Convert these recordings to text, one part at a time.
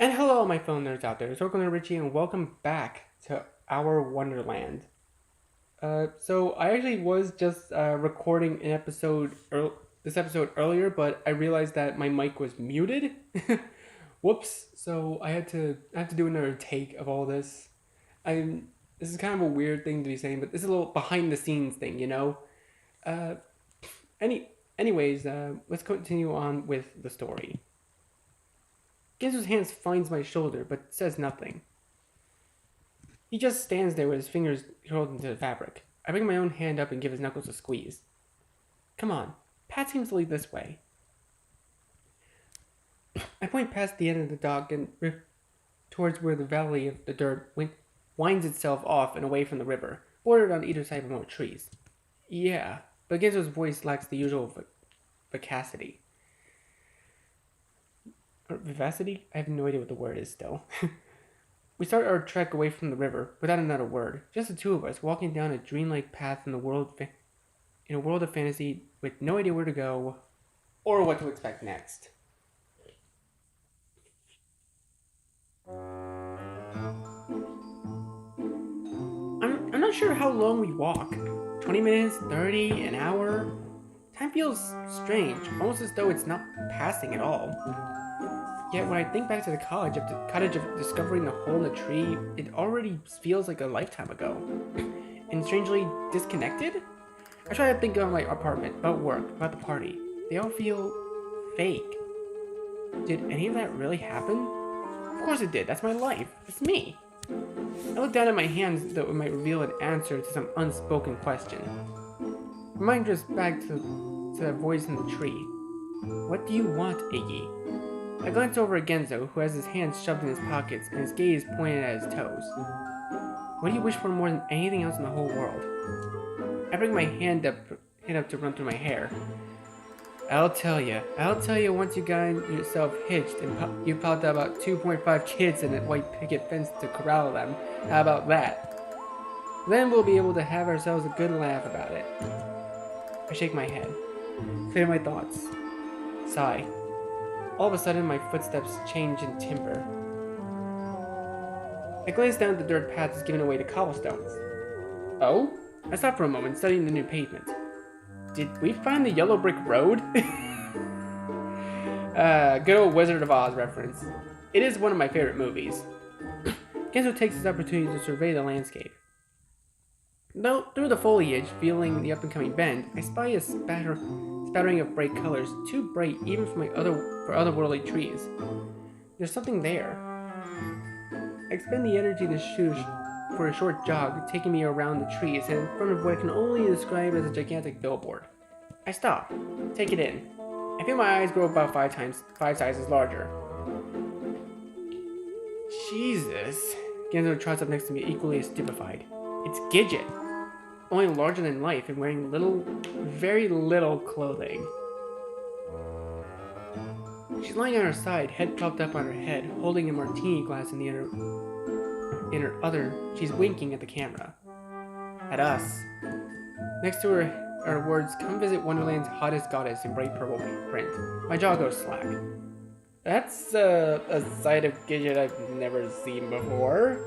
And hello, my phone nerds out there. It's Orkland Richie, and welcome back to our Wonderland. So I actually was just recording this episode earlier, but I realized that my mic was muted. Whoops! So I have to do another take of all this. I'm This is kind of a weird thing to be saying, but this is a little behind the scenes thing, you know. Uh, anyways, let's continue on with the story. Ginzo's hands finds my shoulder, but says nothing. He just stands there with his fingers curled into the fabric. I bring my own hand up and give his knuckles a squeeze. Come on, Pat seems to lead this way. I point past the end of the dock and towards where the valley of the dirt winds itself off and away from the river, bordered on either side by more trees. Yeah, but Ginzo's voice lacks the usual vivacity. Vivacity? I have no idea what the word is still. We start our trek away from the river without another word, just the two of us walking down a dreamlike path in a world of fantasy with no idea where to go or what to expect next. I'm not sure how long we walk. 20 minutes, 30, an hour? Time feels strange, almost as though it's not passing at all. Yet when I think back to the cottage of discovering the hole in the tree, it already feels like a lifetime ago. And strangely disconnected? I try to think about my apartment, about work, about the party. They all feel fake. Did any of that really happen? Of course it did, that's my life. It's me. I look down at my hands that might reveal an answer to some unspoken question. My mind drifts back to that voice in the tree. What do you want, Iggy? I glance over at Genzo, who has his hands shoved in his pockets and his gaze pointed at his toes. What do you wish for more than anything else in the whole world? I bring my hand up to run through my hair. I'll tell you once you got yourself hitched and you piled out about 2.5 kids in a white picket fence to corral them. How about that? Then we'll be able to have ourselves a good laugh about it. I shake my head, clear my thoughts, sigh. All of a sudden, my footsteps change in timber. I glance down at the dirt path that's given away to cobblestones. Oh? I stop for a moment, studying the new pavement. Did we find the yellow brick road? Good old Wizard of Oz reference. It is one of my favorite movies. Genzo takes this opportunity to survey the landscape. Though through the foliage, feeling the up-and-coming bend, I spy a spattering of bright colors, too bright even for otherworldly trees. There's something there. I expend the energy to shoot for a short jog, taking me around the trees and in front of what I can only describe as a gigantic billboard. I stop, take it in. I feel my eyes grow about five sizes larger. Jesus. Genzo trots up next to me, equally as stupefied. It's Gidget, only larger than life and wearing very little clothing. She's lying on her side, head propped up on her head, holding a martini glass in her other. She's winking at the camera. At us. Next to her are words, "Come visit Wonderland's hottest goddess" in bright purple print. My jaw goes slack. That's a side of Gidget I've never seen before.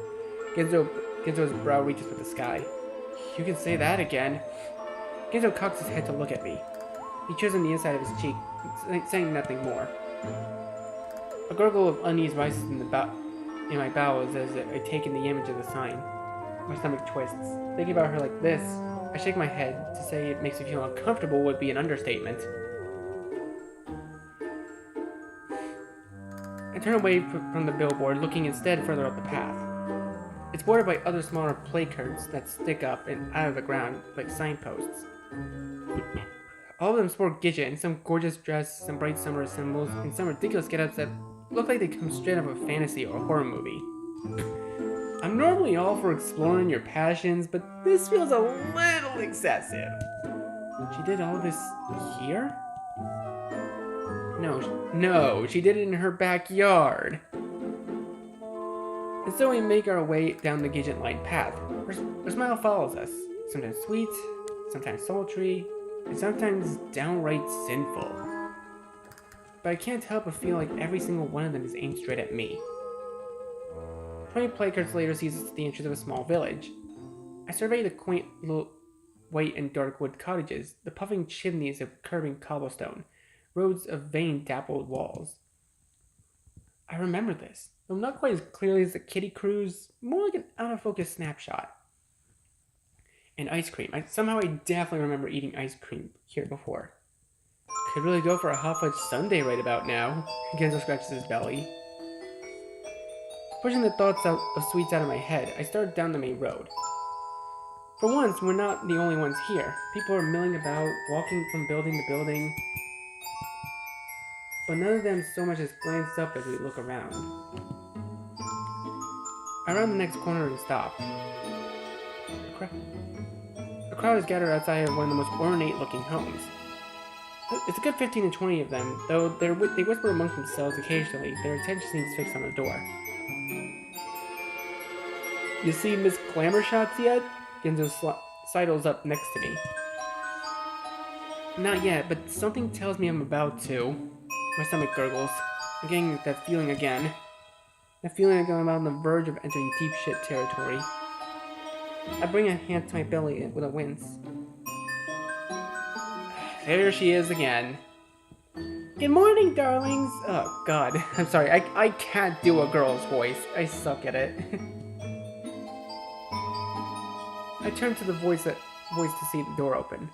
Genzo's brow reaches for the sky. You can say that again. Genzo cocks his head to look at me. He chews on the inside of his cheek, saying nothing more. A gurgle of unease rises in my bowels as I take in the image of the sign. My stomach twists. Thinking about her like this, I shake my head. To say it makes me feel uncomfortable would be an understatement. I turn away from the billboard, looking instead further up the path. It's bordered by other smaller placards that stick up and out of the ground like signposts. All of them sport Gidget in some gorgeous dress, some bright summer symbols, and some ridiculous get-ups that look like they come straight out of a fantasy or a horror movie. I'm normally all for exploring your passions, but this feels a little excessive. She did all this here? No, she did it in her backyard. And so we make our way down the Gidget-lined path. Her smile follows us, sometimes sweet, sometimes sultry, and sometimes downright sinful. But I can't help but feel like every single one of them is aimed straight at me. 20 placards later sees us at the entrance of a small village. I survey the quaint little white and dark wood cottages, the puffing chimneys of curving cobblestone, rows of vein-dappled walls. I remember this, though not quite as clearly as the kiddie cruise, more like an out-of-focus snapshot. And ice cream. Somehow I definitely remember eating ice cream here before. Could really go for a hot fudge sundae right about now. Genzo scratches his belly. Pushing the thoughts of sweets out of my head, I started down the main road. For once, we're not the only ones here. People are milling about, walking from building to building. But none of them so much as glance up as we look around. I round the next corner and stop. A crowd is gathered outside of one of the most ornate-looking homes. It's a good 15 to 20 of them, though they whisper amongst themselves occasionally. Their attention seems fixed on the door. You see Miss Glamour Shots yet? Genzo sidles up next to me. Not yet, but something tells me I'm about to. My stomach gurgles. I'm getting that feeling again. That feeling like I'm on the verge of entering deep shit territory. I bring a hand to my belly with a wince. There she is again. Good morning, darlings! Oh, God. I'm sorry, I can't do a girl's voice. I suck at it. I turn to the voice to see the door open.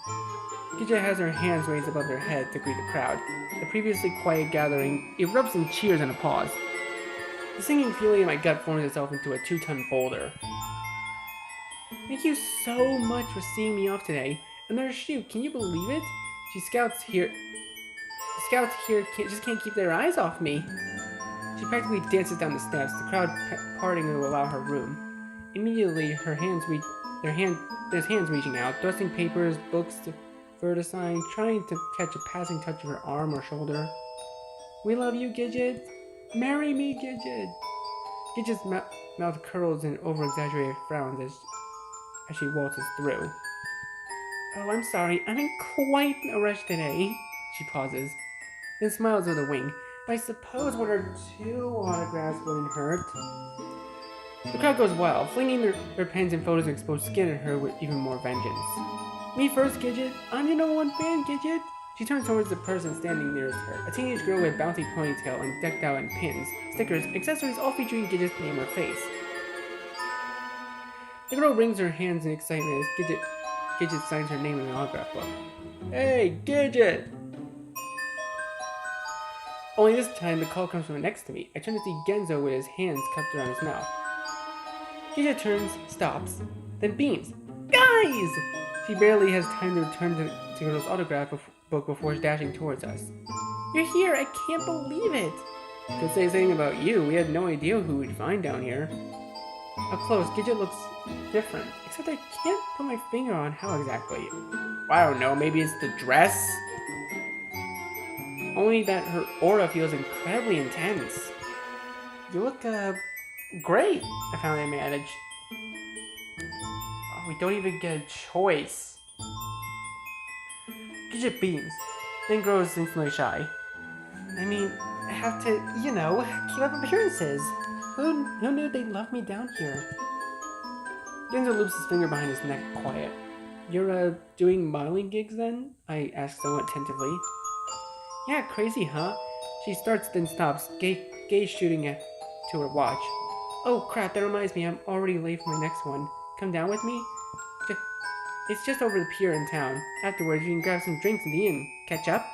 Gidget has her hands raised above her head to greet the crowd. The previously quiet gathering erupts in cheers and applause. The singing feeling in my gut forms itself into a 2-ton boulder. Thank you so much for seeing me off today. Another shoot, can you believe it? Scouts here just can't keep their eyes off me. She practically dances down the steps, the crowd parting to allow her room. Immediately, there's hands reaching out, thrusting papers, books for her to sign, trying to catch a passing touch of her arm or shoulder. We love you, Gidget. Marry me, Gidget. Gidget's mouth curls in over-exaggerated frowns as she waltzes through. Oh, I'm sorry. I'm in quite a rush today. She pauses, then smiles with a wink. But I suppose 1 or 2 autographs wouldn't hurt. The crowd goes wild, flinging their pens and photos of exposed skin at her with even more vengeance. Me first, Gidget. I'm your #1 fan, Gidget. She turns towards the person standing nearest her, a teenage girl with a bouncy ponytail and decked out in pins, stickers, accessories, all featuring Gidget's name or face. The girl wrings her hands in excitement as Gidget signs her name in an autograph book. Hey, Gidget! Only this time, the call comes from next to me. I turn to see Genzo with his hands cupped around his mouth. Gidget turns, stops, then beams. Guys! She barely has time to return to the girl's autograph book before dashing towards us. You're here! I can't believe it! Could say something about you. We had no idea who we'd find down here. Up close, Gidget looks different, except I can't put my finger on how exactly. I don't know, maybe it's the dress? Only that her aura feels incredibly intense. You look, great, I finally managed. Oh, we don't even get a choice. Gidget beams, then grows instantly shy. I mean, I have to, keep up appearances. Who knew they'd love me down here? Genzo loops his finger behind his neck, quiet. You're, doing modeling gigs then? I ask somewhat tentatively. Yeah, crazy, huh? She starts then stops, gaze shooting to her watch. Oh crap, that reminds me, I'm already late for my next one. Come down with me? It's just over the pier in town. Afterwards, you can grab some drinks in the inn. Catch up?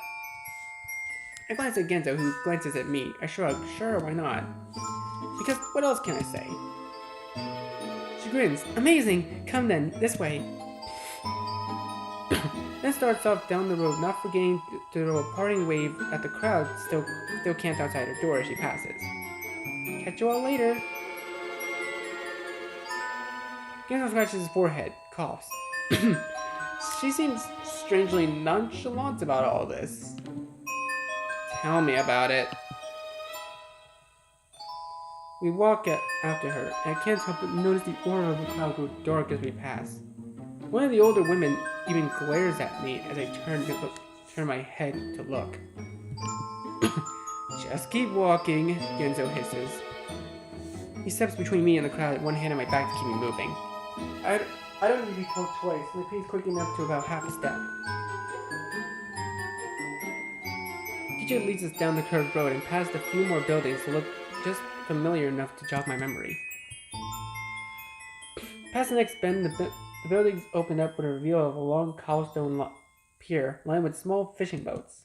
I glance at Genzo, who glances at me. I shrug. Sure, why not? Because what else can I say? She grins. Amazing! Come then, this way. Then starts off down the road, not forgetting to throw a parting wave at the crowd still camped outside her door as she passes. Catch you all later. Genzo scratches his forehead, coughs. She seems strangely nonchalant about all this. Tell me about it. We walk after her, and I can't help but notice the aura of the crowd grow dark as we pass. One of the older women even glares at me as I turn my head to look. Just keep walking, Genzo hisses. He steps between me and the crowd, one hand on my back to keep me moving. I, I don't need to be told twice. My pace quickly up to about half a step. Gidget leads us down the curved road and past a few more buildings that look just familiar enough to jog my memory. Past the next bend, the buildings open up with a reveal of a long cobblestone pier lined with small fishing boats.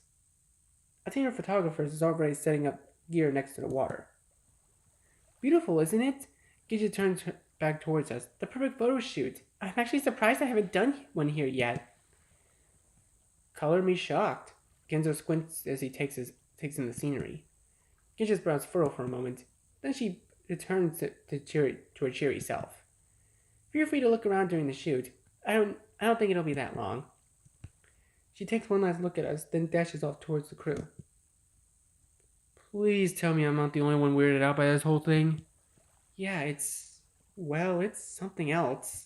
A team of photographers is already setting up gear next to the water. Beautiful, isn't it? Gidget turns back towards us. The perfect photo shoot. I'm actually surprised I haven't done one here yet. Color me shocked. Genzo squints as he takes in the scenery. Gidget's brows furrow for a moment. Then she returns to her cheery self. Feel free to look around during the shoot. I don't think it'll be that long. She takes one last look at us, then dashes off towards the crew. Please tell me I'm not the only one weirded out by this whole thing. Yeah, it's something else.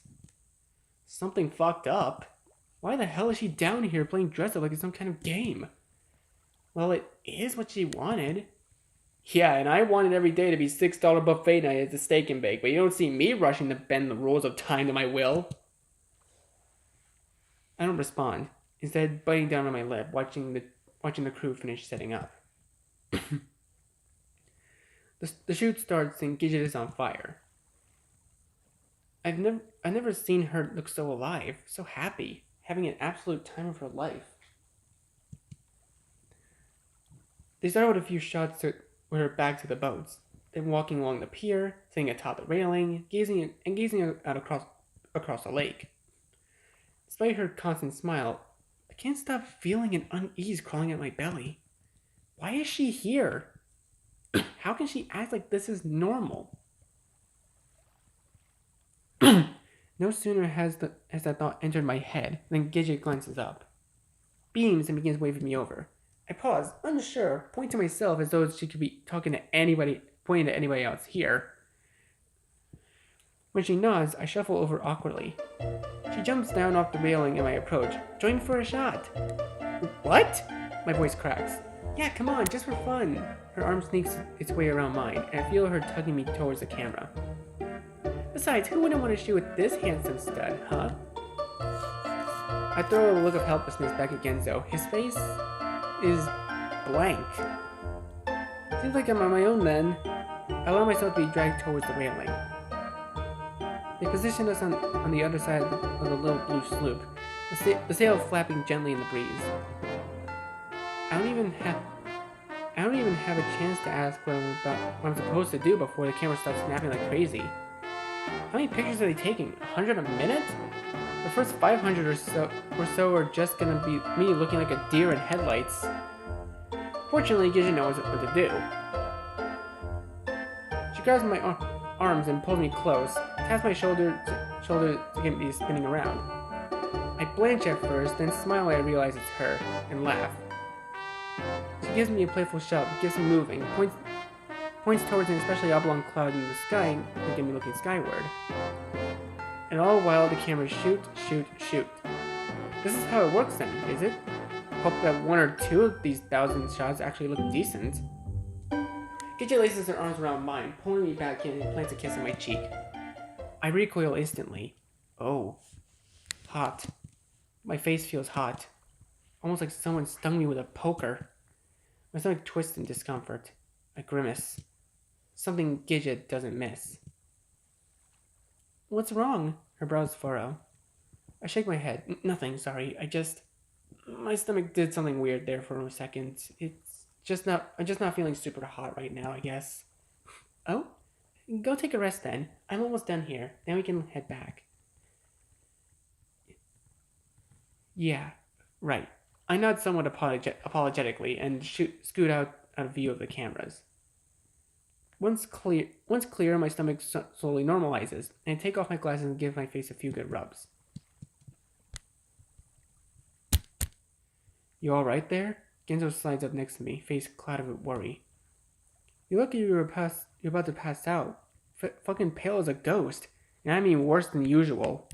Something fucked up. Why the hell is she down here playing dress up like it's some kind of game? Well, it is what she wanted. Yeah, and I wanted every day to be $6 buffet night at the steak and bake, but you don't see me rushing to bend the rules of time to my will. I don't respond, instead biting down on my lip, watching the crew finish setting up. The shoot starts and Gidget is on fire. I've never seen her look so alive, so happy, having an absolute time of her life. They start with a few shots with her back to the boats, then walking along the pier, sitting atop the railing, gazing out across the lake. Despite her constant smile, I can't stop feeling an unease crawling at my belly. Why is she here? How can she act like this is normal? No sooner has that thought entered my head than Gidget glances up, beams, and begins waving me over. I pause, unsure, point to myself as though she could be talking to anybody, pointing to anybody else here. When she nods, I shuffle over awkwardly. She jumps down off the railing in my approach. Join for a shot. What? My voice cracks. Yeah, come on, just for fun. Her arm sneaks its way around mine, and I feel her tugging me towards the camera. Besides, who wouldn't want to shoot with this handsome stud, huh? I throw a look of helplessness back at Genzo. His face is blank. Seems like I'm on my own then. I allow myself to be dragged towards the railing. They position us on the other side of the little blue sloop, the sail flapping gently in the breeze. I don't even have a chance to ask what I'm supposed to do before the camera starts snapping like crazy. How many pictures are they taking? 100 a minute? The first 500 or so are just gonna be me looking like a deer in headlights. Fortunately, Gidget knows what to do. She grabs my arms and pulls me close, taps my shoulder to get me spinning around. I blanch at first, then smile when I realize it's her, and laugh. She gives me a playful shove, gets me moving, points towards an especially oblong cloud in the sky to get me looking skyward. And all while the cameras shoot. This is how it works then, is it? Hope that one or two of these 1,000 shots actually look decent. Gidget laces her arms around mine, pulling me back in and plants a kiss on my cheek. I recoil instantly. Oh. Hot. My face feels hot. Almost like someone stung me with a poker. My stomach twists in discomfort. I grimace. Something Gidget doesn't miss. What's wrong? Her brows furrow. I shake my head. Nothing, sorry. My stomach did something weird there for a second. I'm just not feeling super hot right now, I guess. Oh? Go take a rest then. I'm almost done here. Then we can head back. Yeah, right. I nod somewhat apologetically and scoot out of view of the cameras. Once clear, my stomach slowly normalizes, and I take off my glasses and give my face a few good rubs. You alright there? Genzo slides up next to me, face clouded with worry. You look like you're about to pass out. Fucking pale as a ghost. And I mean worse than usual.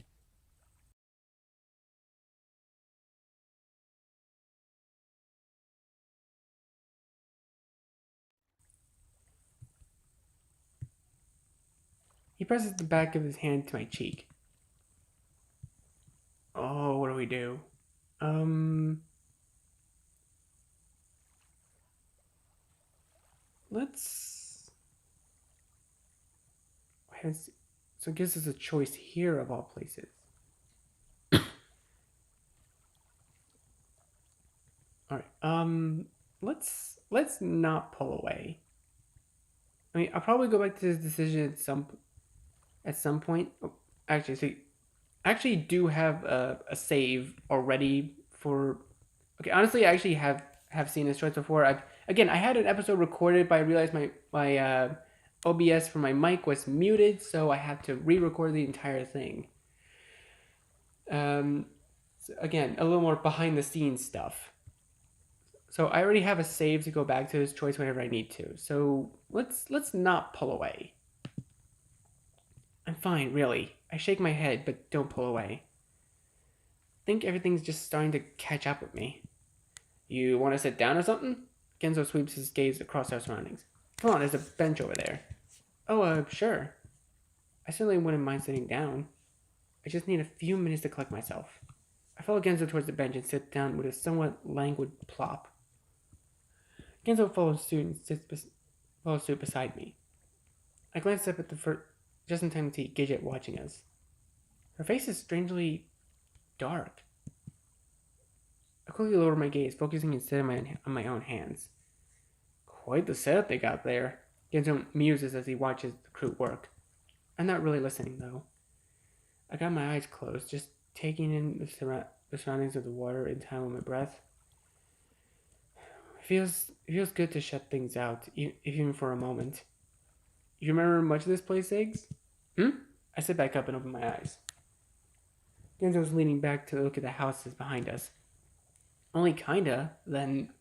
He presses the back of his hand to my cheek. Oh, what do we do? Let's... So it gives us a choice here of all places. Alright, let's not pull away. I mean, I'll probably go back to this decision at some point. Oh, actually, see, I actually do have a save already for... Okay, honestly, I actually have seen this choice before. I had an episode recorded, but I realized my OBS for my mic was muted, so I had to re-record the entire thing. So again, a little more behind the scenes stuff. So I already have a save to go back to this choice whenever I need to. So let's not pull away. I'm fine, really. I shake my head, but don't pull away. I think everything's just starting to catch up with me. You want to sit down or something? Genzo sweeps his gaze across our surroundings. Come on, there's a bench over there. Oh, sure. I certainly wouldn't mind sitting down. I just need a few minutes to collect myself. I follow Genzo towards the bench and sit down with a somewhat languid plop. Genzo follows suit beside me. I glance up at the first, just in time to see Gidget watching us. Her face is strangely dark. I quickly lower my gaze, focusing instead on my own hands. Quite the setup they got there. Genzo muses as he watches the crew work. I'm not really listening, though. I got my eyes closed, just taking in the surroundings of the water in time with my breath. It feels good to shut things out, even for a moment. You remember much of this place, Eggs? I sit back up and open my eyes. Genzo's leaning back to look at the houses behind us. Only kinda, then,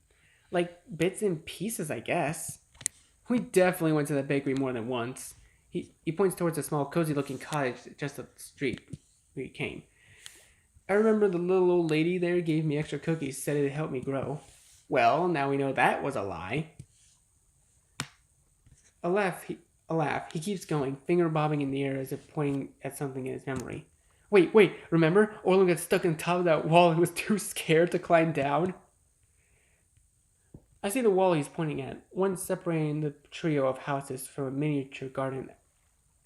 like, bits and pieces, I guess. We definitely went to the bakery more than once. He points towards a small, cozy-looking cottage just up the street we came. I remember the little old lady there gave me extra cookies, said it'd help me grow. Well, now we know that was a lie. A laugh. He keeps going, finger bobbing in the air as if pointing at something in his memory. Wait, remember? Orlin got stuck on top of that wall and was too scared to climb down? I see the wall he's pointing at, one separating the trio of houses from a miniature garden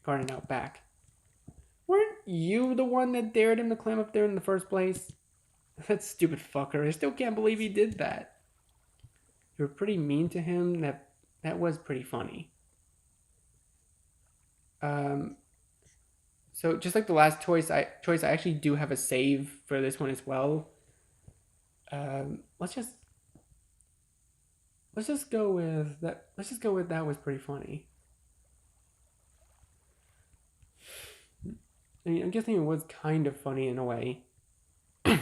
out back. Weren't you the one that dared him to climb up there in the first place? That stupid fucker. I still can't believe he did that. You were pretty mean to him. That was pretty funny. So just like the last choice, I actually do have a save for this one as well. Let's just go with that. Let's just go with that was pretty funny. I mean, I'm guessing it was kind of funny in a way. I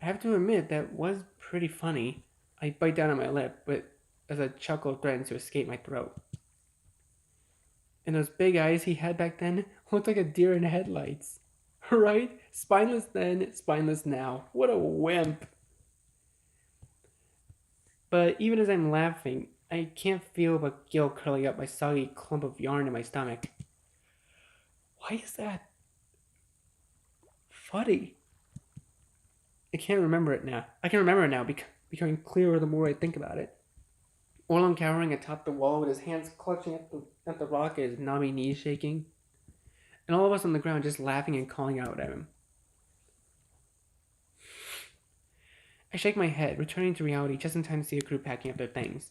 have to admit, that was pretty funny. I bite down on my lip, but as a chuckle threatens to escape my throat. And those big eyes he had back then looked like a deer in headlights. Right? Spineless then, spineless now. What a wimp. But even as I'm laughing, I can't feel but guilt curling up my soggy clump of yarn in my stomach. Why is that funny? I can remember it now, becoming clearer the more I think about it. Orlin cowering atop the wall with his hands clutching at the rock and his knobby knees shaking. And all of us on the ground just laughing and calling out at him. I shake my head, returning to reality just in time to see a crew packing up their things.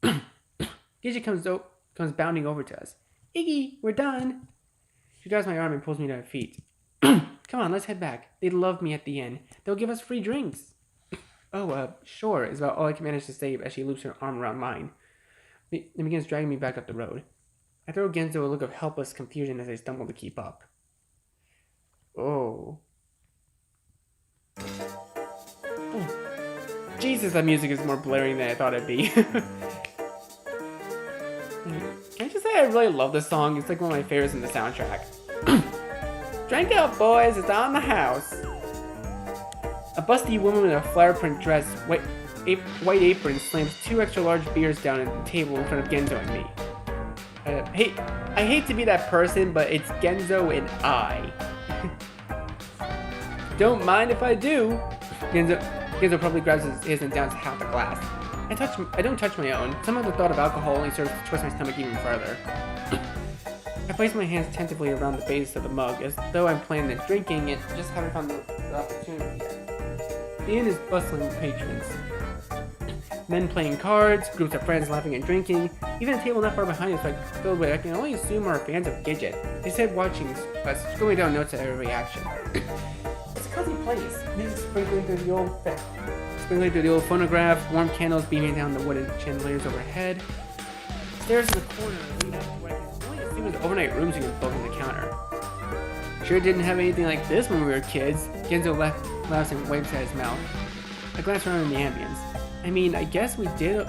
Gidget comes bounding over to us. Iggy, we're done. She grabs my arm and pulls me to her feet. Come on, let's head back. They love me at the end. They'll give us free drinks. Sure, is about all I can manage to say as she loops her arm around mine. Then begins dragging me back up the road. I throw Genzo a look of helpless confusion as I stumble to keep up. Oh. Jesus, that music is more blaring than I thought it'd be. Can I just say I really love this song? It's like one of my favorites in the soundtrack. Drink up, boys, it's on the house. A busty woman in a flower print dress, white apron, slams 2 extra large beers down at the table in front of Genzo and me. I hate to be that person, but it's Genzo and I. Don't mind if I do. Genzo probably grabs his and downs half a glass. I don't touch my own. Somehow the thought of alcohol only serves to twist my stomach even further. I place my hands tentatively around the base of the mug, as though I'm planning on drinking it, just haven't found the opportunity yet. The inn is bustling with patrons. Men playing cards, groups of friends laughing and drinking, even a table not far behind us filled with I can only assume are fans of Gidget. They said watching us, scribbling down notes at every reaction. It's a cozy place. Music sprinkling through the old phonograph, warm candles beaming down the wooden chandeliers overhead. Stairs in the corner lead up to what I can only assume is overnight rooms you can book on the counter. Sure didn't have anything like this when we were kids. Genzo laughs and waves at his mouth. I glance around in the ambience. I mean, I guess we did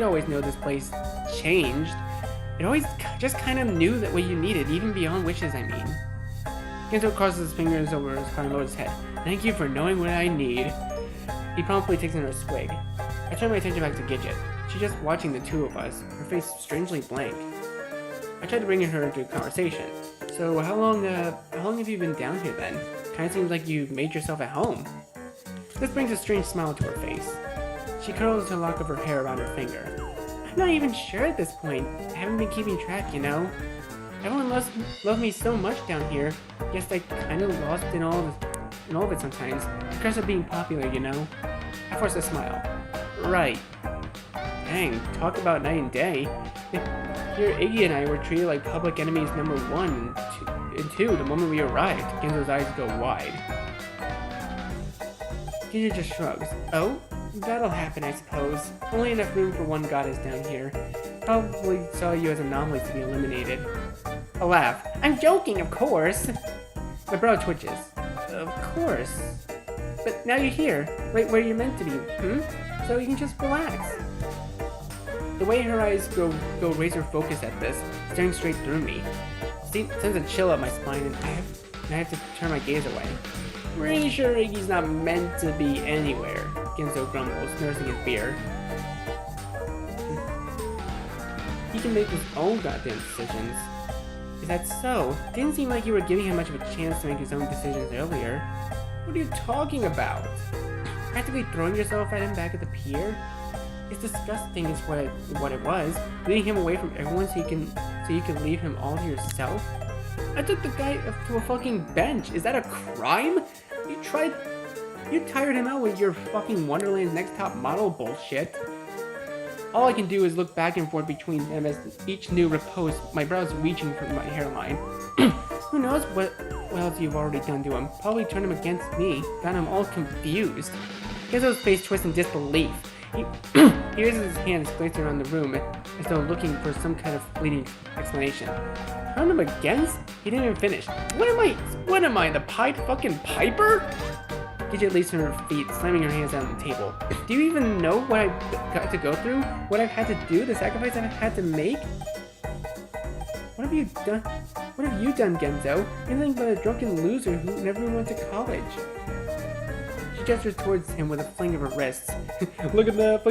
always know this place changed. It always just kind of knew that what you needed, even beyond wishes, I mean. Genzo crosses his fingers over his Carnilo's head. Thank you for knowing what I need. He promptly takes another swig. I turn my attention back to Gidget. She's just watching the two of us, her face strangely blank. I tried to bring her into a conversation. So how long have you been down here then? Kinda seems like you've made yourself at home. This brings a strange smile to her face. She curls a lock of her hair around her finger. I'm not even sure at this point. I haven't been keeping track, you know? Everyone loves me so much down here. Guess I kinda lost in all of it sometimes. The curse of being popular, you know? I forced a smile. Right. Dang, talk about night and day. Here, Iggy and I were treated like public enemies number 1 and 2 the moment we arrived. Genzo's eyes go wide. Gidget just shrugs. Oh? That'll happen, I suppose. Only enough room for one goddess down here. Probably saw you as anomalies to be eliminated. A laugh. I'm joking, of course! My brow twitches. Of course. But now you're here, right where you're meant to be, So you can just relax. The way her eyes go razor focused at this, staring straight through me, sends a chill up my spine, and I have to turn my gaze away. Pretty sure Iggy's not meant to be anywhere, Genzo grumbles, nursing his beer. He can make his own goddamn decisions. Is that so? Didn't seem like you were giving him much of a chance to make his own decisions earlier. What are you talking about? Practically throwing yourself at him back at the pier? It's disgusting is what it was. Leading him away from everyone so you can leave him all to yourself? I took the guy to a fucking bench. Is that a crime? You tired him out with your fucking Wonderland's Next Top Model bullshit. All I can do is look back and forth between them as each new repose, my brows reaching for my hairline. Who knows what else you've already done to him? Probably turned him against me, got him all confused. Genzo's face twists in disbelief. He raises his hands, glancing around the room as though looking for some kind of fleeting explanation. Turn him against? He didn't even finish. What am I, the Pied fucking Piper? Gidget leaps from her feet, slamming her hands down on the table. Do you even know what I've got to go through? What I've had to do? The sacrifice I've had to make? What have you done? What have you done, Genzo? You're nothing but a drunken loser who never went to college. She gestures towards him with a fling of her wrists. Look at that,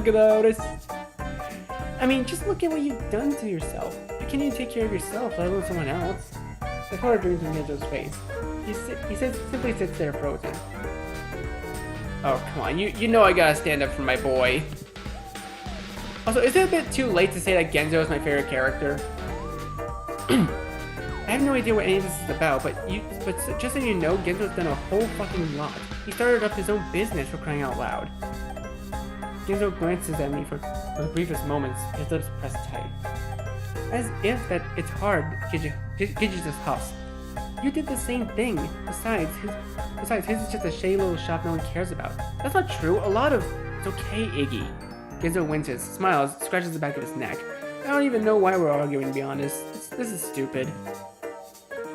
I mean, just look at what you've done to yourself. How can you take care of yourself, let alone someone else? The color drains from Genzo's face. He simply sits there frozen. Oh, come on, you know I gotta stand up for my boy. Also, is it a bit too late to say that Genzo is my favorite character? I have no idea what any of this is about, but just so you know, Genzo's done a whole fucking lot. He started up his own business, for crying out loud. Genzo glances at me for the briefest moments, his lips pressed tight. As if that it's hard, Gidget just huffs. You did the same thing. Besides, his is just a shady little shop no one cares about. That's not true. It's okay, Iggy. Genzo winces, smiles, scratches the back of his neck. I don't even know why we're arguing, to be honest. This is stupid.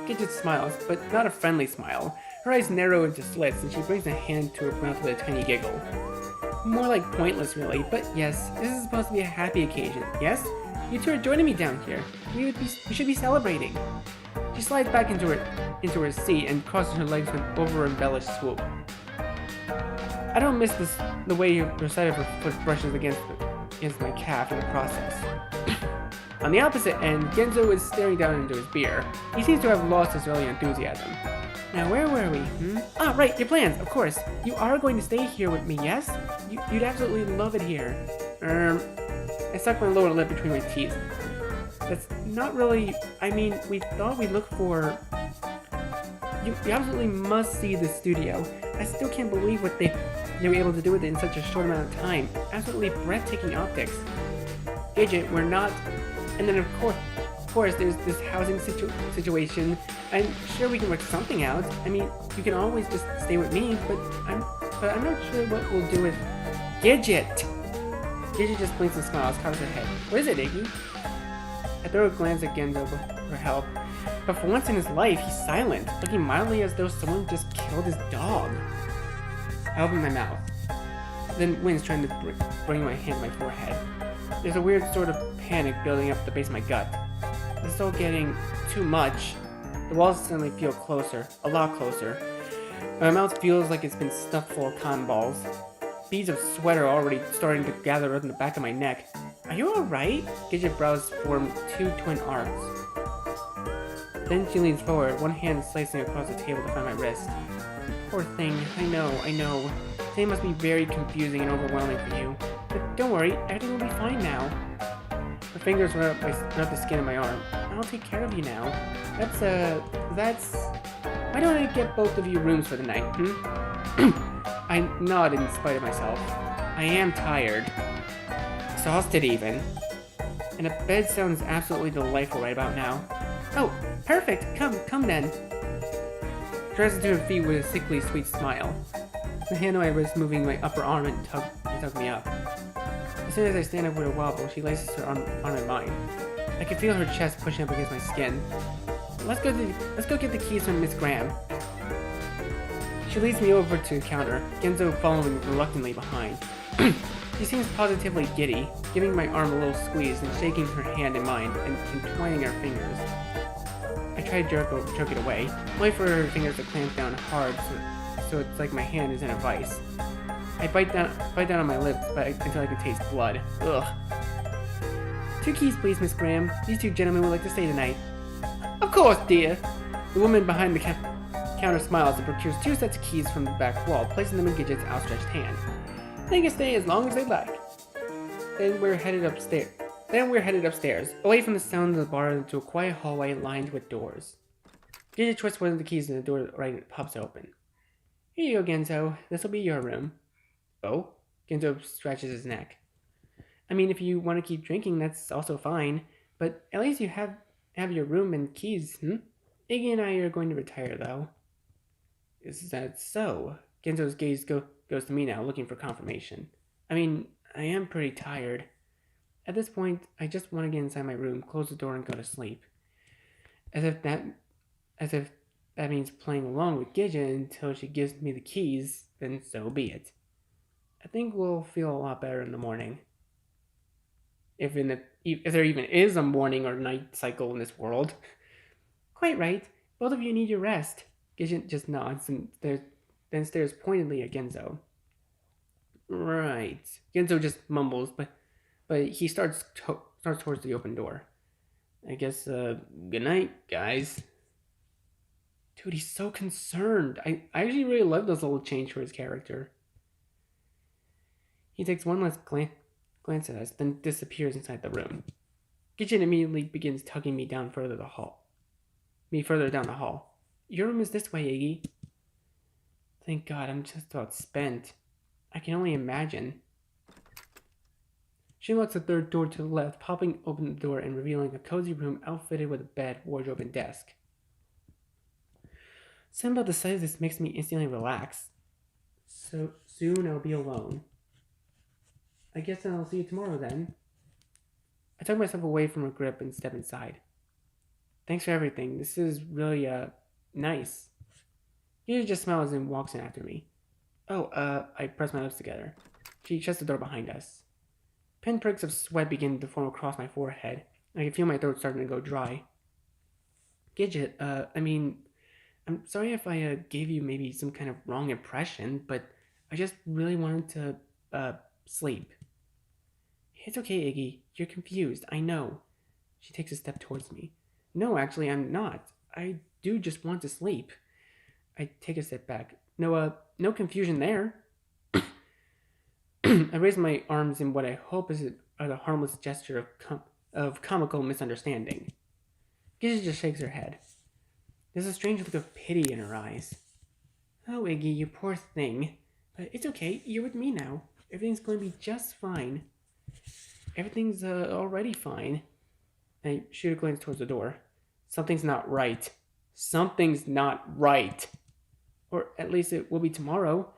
Gidget smiles, but not a friendly smile. Her eyes narrow into slits, and she brings a hand to her mouth with a tiny giggle. More like pointless, really, but yes, this is supposed to be a happy occasion, yes? You two are joining me down here. We should be celebrating. She slides back into her seat and crosses her legs with an over-embellished swoop. I don't miss the way the side of her foot brushes against my calf in the process. On the opposite end, Genzo is staring down into his beer. He seems to have lost his early enthusiasm. Now, where were we? Ah, right, your plans, of course. You are going to stay here with me, yes? You'd absolutely love it here. I stuck my lower lip between my teeth. That's not really... I mean, we thought we'd look for... You absolutely must see the studio. I still can't believe what they were able to do with it in such a short amount of time. Absolutely breathtaking optics. Gidget, we're not... And then of course, there's this housing situation. I'm sure we can work something out. I mean, you can always just stay with me, but I'm not sure what we'll do with Gidget. Gidget just blinks and smiles, covers her head. What is it, Iggy? I throw a glance at Genzo for help, but for once in his life, he's silent, looking mildly as though someone just killed his dog. I open my mouth. Then wind's trying to bring my hand to my forehead. There's a weird sort of panic building up the base of my gut. This is all getting too much. The walls suddenly feel closer, a lot closer. My mouth feels like it's been stuffed full of cotton balls. Beads of sweat are already starting to gather up in the back of my neck. Are you alright? Gidget brows form two twin arcs. Then she leans forward, one hand slicing across the table to find my wrist. Poor thing, I know. Today must be very confusing and overwhelming for you. But don't worry, everything will be fine now. Her fingers run up the skin of my arm. I'll take care of you now. That's... Why don't I get both of you rooms for the night, I nod in spite of myself. I am tired. Exhausted even. And a bed sounds absolutely delightful right about now. Oh, perfect! Come then. She rises to her feet with a sickly sweet smile. The hand on my wrist moving my upper arm and tug me up. As soon as I stand up with a wobble, she laces her arm on mine. I can feel her chest pushing up against my skin. Let's go get the keys from Miss Graham. She leads me over to the counter, Genzo following reluctantly behind. She seems positively giddy, giving my arm a little squeeze and shaking her hand in mine and entwining our fingers. I try to jerk it away, only for her fingers to clamp down hard so it's like my hand is in a vice. I bite down on my lips until I can taste blood. Ugh. 2 keys please, Miss Graham. These 2 gentlemen would like to stay tonight. Of course, dear. The woman behind the counter smiles and procures 2 sets of keys from the back wall, placing them in Gidget's outstretched hand. They can stay as long as they like. Then we're headed upstairs, away from the sound of the bar into a quiet hallway lined with doors. Gidget twists one of the keys and the door right pops open. Here you go, Genzo. This'll be your room. Oh? Genzo stretches his neck. I mean, if you want to keep drinking, that's also fine. But at least you have your room and keys, Iggy and I are going to retire, though. Is that so? Genzo's gaze goes to me now, looking for confirmation. I mean, I am pretty tired. At this point, I just want to get inside my room, close the door, and go to sleep. As if that means playing along with Gidget until she gives me the keys, then so be it. I think we'll feel a lot better in the morning. If there even is a morning or night cycle in this world. Quite right. Both of you need your rest. Gidget just nods and then stares pointedly at Genzo. Right. Genzo just mumbles, but he starts towards the open door. I guess, good night, guys. Dude, he's so concerned. I actually really love this little change for his character. He takes one last glance at us, then disappears inside the room. Gidget immediately begins tugging me further down the hall. Your room is this way, Iggy. Thank God, I'm just about spent. I can only imagine. She unlocks the third door to the left, popping open the door and revealing a cozy room outfitted with a bed, wardrobe, and desk. Something about the sight of this makes me instantly relax. So soon I'll be alone. I guess I'll see you tomorrow then. I took myself away from her grip and stepped inside. Thanks for everything. This is really, nice. He just smiles and walks in after me. I press my lips together. She shuts the door behind us. Pinpricks of sweat begin to form across my forehead. I can feel my throat starting to go dry. Gidget, I'm sorry if I gave you maybe some kind of wrong impression, but I just really wanted to sleep. It's okay, Iggy. You're confused, I know. She takes a step towards me. No, actually, I'm not. I do just want to sleep. I take a step back. No confusion there. I raise my arms in what I hope is a harmless gesture of comical misunderstanding. Gidget just shakes her head. There's a strange look of pity in her eyes. Oh, Iggy, you poor thing. But it's okay. You're with me now. Everything's going to be just fine. Everything's already fine. I shoot a glance towards the door. Something's not right. Something's not right. Or at least it will be tomorrow,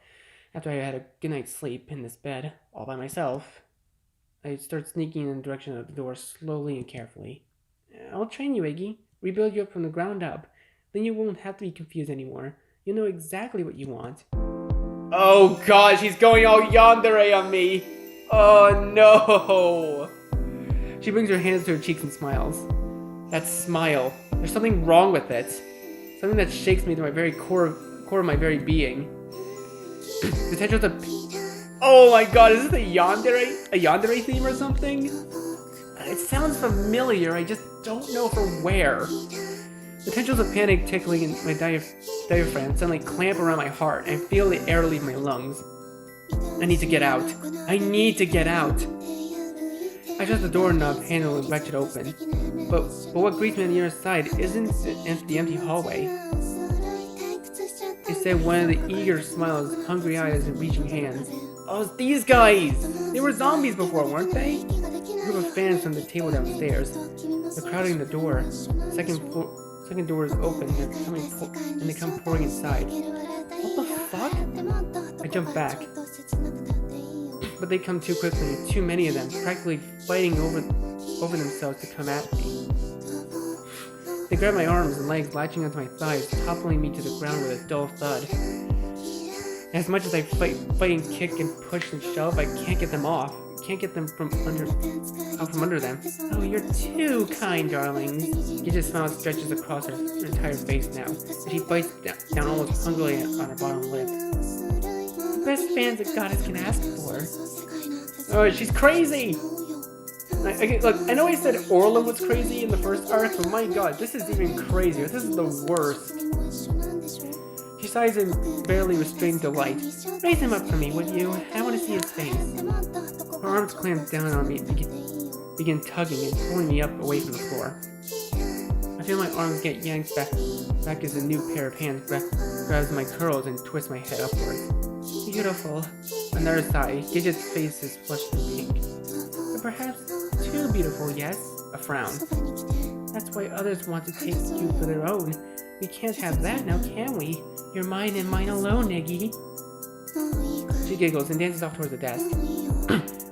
after I had a good night's sleep in this bed, all by myself. I start sneaking in the direction of the door slowly and carefully. I'll train you, Iggy. Rebuild you up from the ground up. Then you won't have to be confused anymore. You'll know exactly what you want. Oh god, she's going all yandere on me! Oh no! She brings her hands to her cheeks and smiles. That smile. There's something wrong with it. Something that shakes me to my very core of my very being. The tension of oh my god, is this a yandere theme or something? It sounds familiar, I just don't know from where. The tendrils of panic tickling in my diaphragm suddenly clamp around my heart, and I feel the air leave my lungs. I need to get out. I need to get out. I shut the doorknob handle and wrench it open. But what greets me on the other side isn't the empty hallway. Instead, one of the eager smiles, hungry eyes, and reaching hands. Oh, it's these guys! They were zombies before, weren't they? A group of fans from the table downstairs. They're crowding the door. Second door is open, and they come pouring inside. What the fuck? I jump back. But they come too quickly, too many of them, practically fighting over themselves to come at me. They grab my arms and legs, latching onto my thighs, toppling me to the ground with a dull thud. As much as I fight and kick and push and shove, I can't get them off. I can't get them out from under them. Oh, you're too kind, darlings. Gidget's smile stretches across her entire face now, and she bites down almost hungrily on her bottom lip. The best fans a goddess can ask for. Oh, she's crazy! Look, I know I said Orlin was crazy in the first arc, but my god, this is even crazier. This is the worst. She sighs in barely restrained delight. Raise him up for me, would you? I want to see his face. Her arms clamp down on me, begin tugging and pulling me up away from the floor. I feel my arms get yanked back as a new pair of hands grabs my curls and twists my head upwards. Beautiful. Another sigh. Gidget's face is flushed and pink. But perhaps too beautiful, yes? A frown. That's why others want to take you for their own. We can't have that now, can we? You're mine and mine alone, Iggy. She giggles and dances off towards the desk.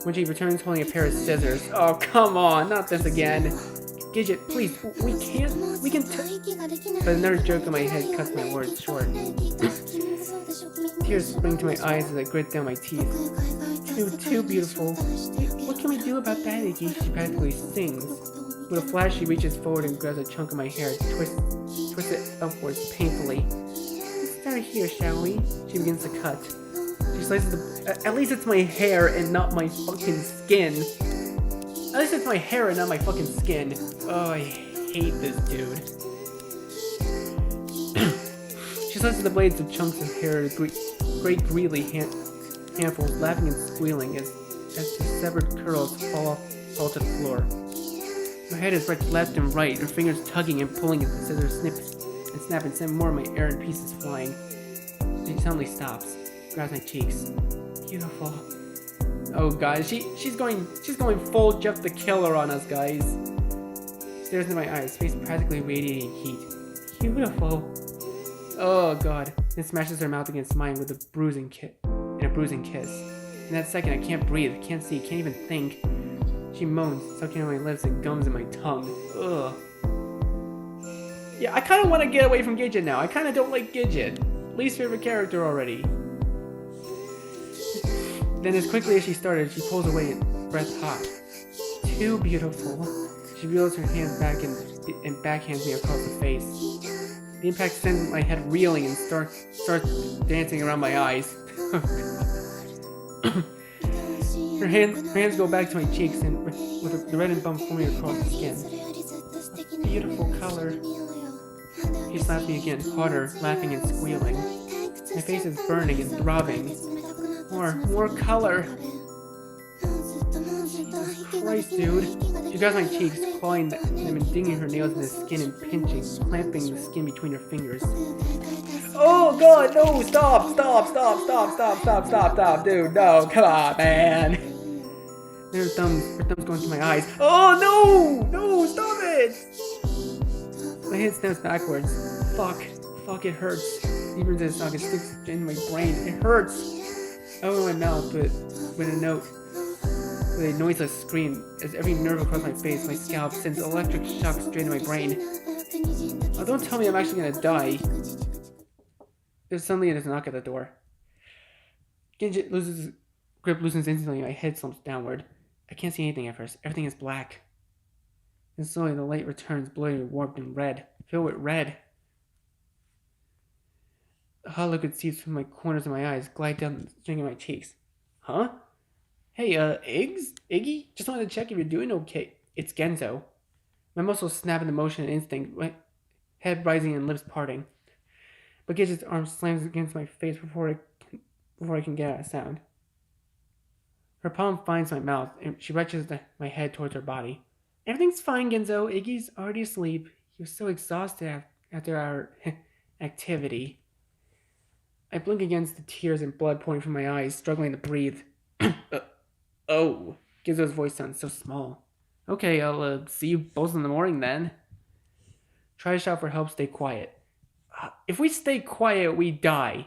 When she returns holding a pair of scissors. Oh, come on, not this again. Gidget, please, we can But another joke in my head cuts my words short. Tears spring to my eyes as I grit down my teeth. Too beautiful. What can we do about that, Iggy? She practically sings. With a flash, she reaches forward and grabs a chunk of my hair, twists it upwards painfully. Let's start here, shall we? She begins to cut. She slices at least it's my hair and not my fucking skin. At least it's my hair and not my fucking skin. Oh, I hate this dude. She slices the blades of chunks of hair to great greely handfuls, laughing and squealing as the severed curls fall to the floor. Her head is wrenched left and right, her fingers tugging and pulling as the scissors snap and send more of my errant pieces flying. She suddenly stops, grabs my cheeks. Beautiful. Oh god, she's going full Jeff the Killer on us, guys. Stares into my eyes, face practically radiating heat. Beautiful. Oh god. Then smashes her mouth against mine with a bruising kiss. In that second, I can't breathe, can't see, can't even think. She moans, sucking on my lips and gums in my tongue. Ugh. Yeah, I kind of want to get away from Gidget now. I kind of don't like Gidget. Least favorite character already. Then as quickly as she started, she pulls away and breath hot. Too beautiful. She reels her hands back and backhands me across the face. The impact sends my head reeling and starts dancing around my eyes. Her hands go back to my cheeks and with the red and bump forming across the skin. beautiful color. He slaps me again, harder, laughing and squealing. My face is burning and throbbing. More color. Jesus Christ, dude. She grabs my cheeks, clawing them and digging her nails in the skin and pinching, clamping the skin between her fingers. Oh god, no, stop, dude, no, come on, man. Her thumb's going through my eyes. Oh no, stop it. My head snaps backwards. Fuck, it hurts. Deeper into the socket, sticks in my brain. It hurts. I open my mouth, but with a noiseless scream, as every nerve across my face, my scalp sends electric shock straight into my brain. Oh, don't tell me I'm actually gonna die. There's suddenly a knock at the door. Gidget loses grip, loosens instantly. My head slumps downward. I can't see anything at first. Everything is black. And slowly the light returns, blurry, warped, and red. Filled with red. The hot liquid seeps from my corners of my eyes, glide down the string of my cheeks. Huh? Hey, Iggy? Just wanted to check if you're doing okay. It's Genzo. My muscles snap into motion and instinct, my head rising and lips parting. But Gidget's arm slams against my face before I can get out a sound. Her palm finds my mouth, and she reaches my head towards her body. Everything's fine, Genzo. Iggy's already asleep. He was so exhausted after our activity. I blink against the tears and blood pouring from my eyes, struggling to breathe. Oh, Gizzo's voice sounds so small. Okay, I'll see you both in the morning then. Try to shout for help, stay quiet. If we stay quiet, we die.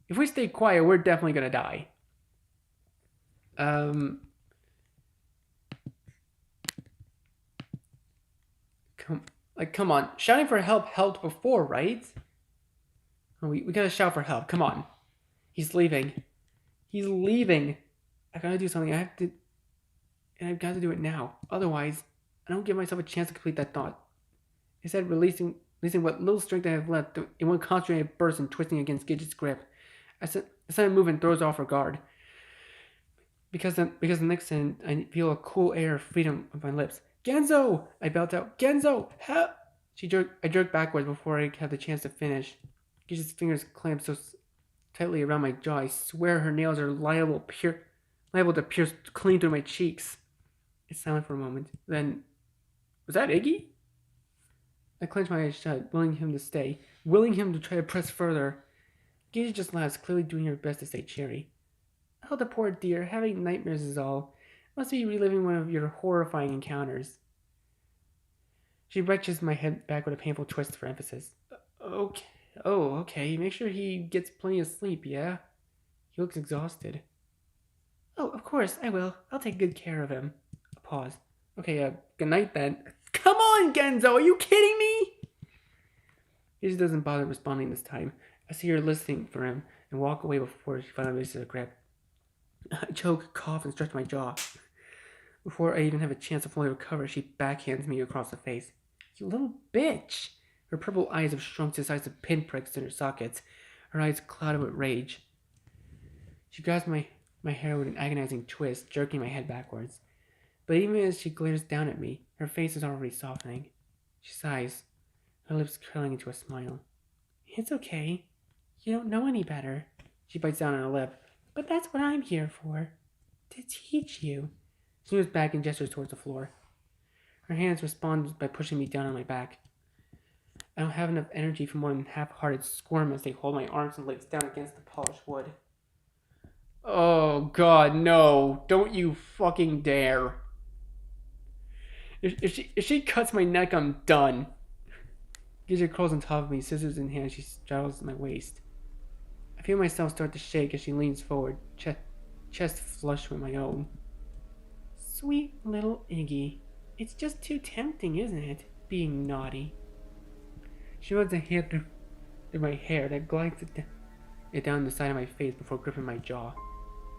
If we stay quiet, we're definitely gonna die. Come on. Shouting for help helped before, right? We gotta shout for help. Come on. He's leaving. I gotta do something. I've got to do it now. Otherwise, I don't give myself a chance to complete that thought. Instead, releasing what little strength I have left in one concentrated burst and twisting against Gidget's grip. I sudden move and throws off her guard. Because the next second, I feel a cool air of freedom on my lips. Genzo! I belt out. Genzo! Help! I jerk backwards before I have the chance to finish. Gidget's fingers clamp so tightly around my jaw. I swear her nails are liable to pierce clean through my cheeks. It's silent for a moment. Then, was that Iggy? I clench my eyes shut, willing him to stay, willing him to try to press further. Gidget just laughs, clearly doing her best to stay cheery. Oh, the poor dear, having nightmares is all. Must be reliving one of your horrifying encounters. She retches my head back with a painful twist for emphasis. Okay. Oh, okay. Make sure he gets plenty of sleep, yeah? He looks exhausted. Oh, of course, I will. I'll take good care of him. A pause. Okay, good night then. Come on, Genzo, are you kidding me? Gidget doesn't bother responding this time. I see her listening for him and walk away before she finally releases her grip. I choke, cough, and stretch my jaw. Before I even have a chance to fully recover, she backhands me across the face. You little bitch! Her purple eyes have shrunk to the size of pinpricks in her sockets, her eyes clouded with rage. She grabs my hair with an agonizing twist, jerking my head backwards. But even as she glares down at me, her face is already softening. She sighs, her lips curling into a smile. It's okay. You don't know any better. She bites down on her lip. But that's what I'm here for. To teach you. She moves back and gestures towards the floor. Her hands respond by pushing me down on my back. I don't have enough energy for more than half-hearted squirm as they hold my arms and legs down against the polished wood. Oh, God, no. Don't you fucking dare. If she cuts my neck, I'm done. Gidget crawls on top of me, scissors in hand. She straddles my waist. I feel myself start to shake as she leans forward, chest flush with my own. Sweet little Iggy. It's just too tempting, isn't it? Being naughty. She runs a hand through my hair that glides it down the side of my face before gripping my jaw.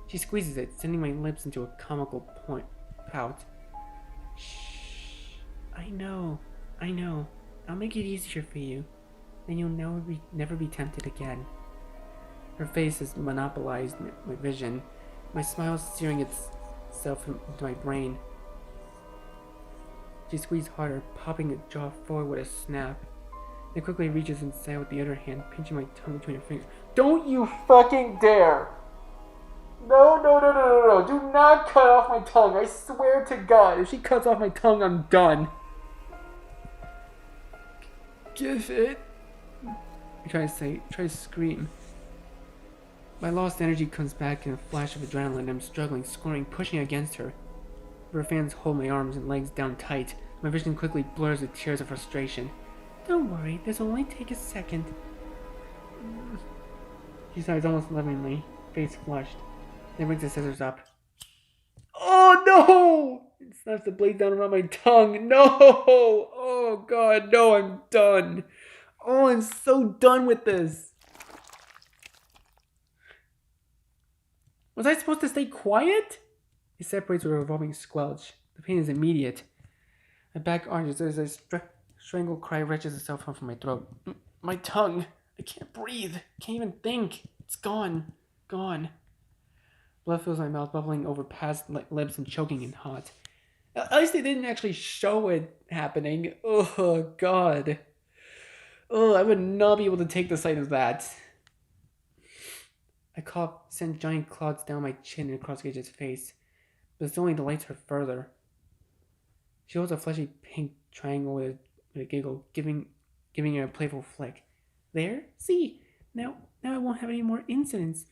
She squeezes it, sending my lips into a comical pout. Shh. I know. I'll make it easier for you. Then you'll never be tempted again. Her face has monopolized my vision, my smile searing itself into my brain. She squeezed harder, popping her jaw forward with a snap. Then quickly reaches inside with the other hand, pinching my tongue between her fingers. Don't you fucking dare! No. Do not cut off my tongue. I swear to God, if she cuts off my tongue, I'm done. Gidget. I try to scream. My lost energy comes back in a flash of adrenaline. I'm struggling, scoring, pushing against her. Her fans hold my arms and legs down tight. My vision quickly blurs with tears of frustration. Don't worry, this will only take a second. She sighs almost lovingly, face flushed. Then brings the scissors up. Oh no! It snaps the blade down around my tongue. No! Oh God, no, I'm done. Oh, I'm so done with this. Was I supposed to stay quiet? It separates with a revolving squelch. The pain is immediate. My back arches as a strangled cry wrenches itself from my throat. My tongue. I can't breathe. Can't even think. It's gone. Gone. Blood fills my mouth, bubbling over past lips and choking and hot. At least they didn't actually show it happening. Oh, God. Oh, I would not be able to take the sight of that. I cough, send giant clods down my chin and across Gidget's face, but it only delights her further. She holds a fleshy pink triangle with a giggle, giving her a playful flick. There? See? Now I won't have any more incidents,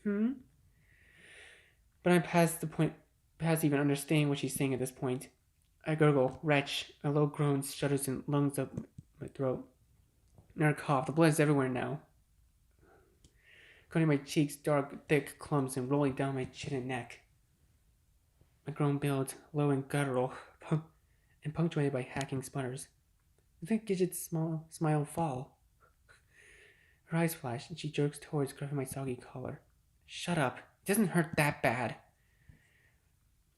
But I'm past even understanding what she's saying at this point. I gurgle, retch, a low groan shudders and lungs up my throat. Another cough, the blood is everywhere now. Coating my cheeks, dark, thick clumps and rolling down my chin and neck. My groan builds, low and guttural, and punctuated by hacking sputters. I think Gidget's smile fall. Her eyes flash, and she jerks towards grabbing my soggy collar. Shut up. It doesn't hurt that bad.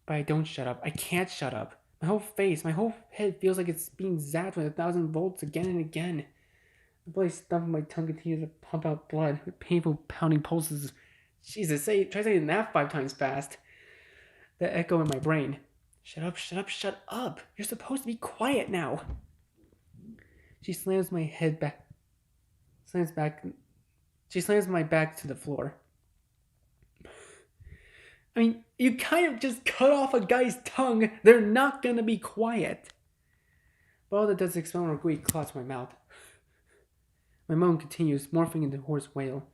But I don't shut up. I can't shut up. My whole face, my whole head feels like it's being zapped with 1,000 volts again and again. The bloody stump of my tongue continues to pump out blood with painful pounding pulses. Jesus, try saying that 5 times fast. The echo in my brain. Shut up, shut up, shut up. You're supposed to be quiet now. She slams my head back. She slams my back to the floor. I mean, you kind of just cut off a guy's tongue. They're not gonna be quiet. But all that does is expel more gooey clots from my mouth. My moan continues, morphing into a hoarse wail.